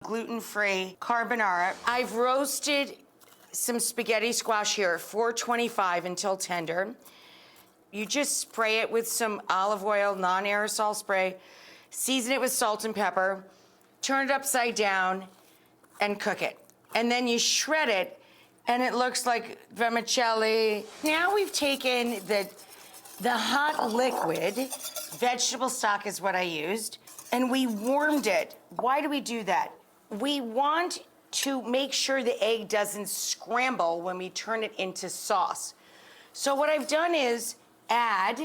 gluten-free carbonara. I've roasted some spaghetti squash here at 425 until tender. You just spray it with some olive oil, non-aerosol spray, season it with salt and pepper, turn it upside down, and cook it. And then you shred it, and it looks like vermicelli. Now we've taken the hot liquid, vegetable stock is what I used, and we warmed it. Why do we do that? We want to make sure the egg doesn't scramble when we turn it into sauce. So what I've done is add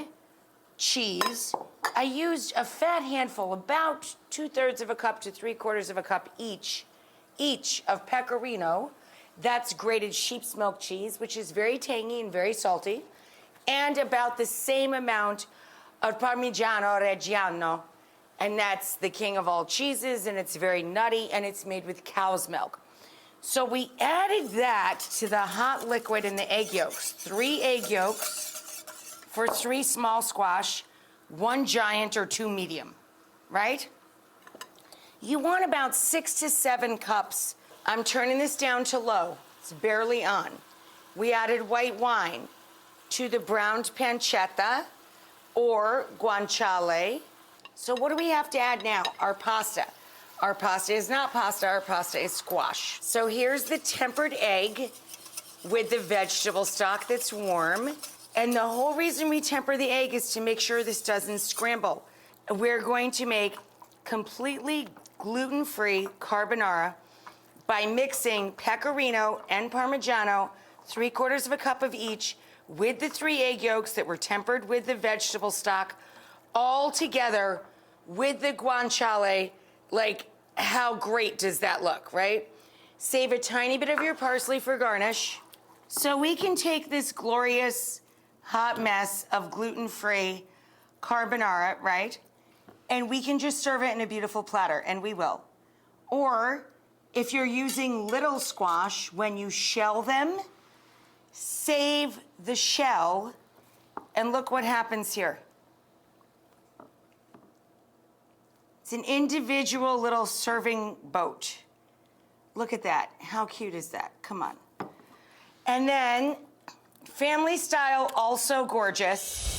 cheese. I used a fat handful, about 2/3 of a cup to 3/4 of a cup each of pecorino. That's grated sheep's milk cheese, which is very tangy and very salty, and about the same amount of Parmigiano Reggiano, and that's the king of all cheeses, and it's very nutty, and it's made with cow's milk. So we added that to the hot liquid and the egg yolks. 3 egg yolks for 3 small squash, 1 giant or 2 medium, right? You want about 6 to 7 cups. I'm turning this down to low. It's barely on. We added white wine to the browned pancetta or guanciale. So what do we have to add now? Our pasta. Our pasta is not pasta, our pasta is squash. So here's the tempered egg with the vegetable stock that's warm. And the whole reason we temper the egg is to make sure this doesn't scramble. We're going to make completely gluten-free carbonara by mixing pecorino and Parmigiano, 3/4 of a cup of each, with the 3 egg yolks that were tempered with the vegetable stock, all together with the guanciale. Like, how great does that look, right? Save a tiny bit of your parsley for garnish. So we can take this glorious hot mess of gluten-free carbonara, right? And we can just serve it in a beautiful platter, and we will. Or if you're using little squash, when you shell them, save the shell, and look what happens here. It's an individual little serving boat. Look at that. How cute is that? Come on. And then, family style, also gorgeous.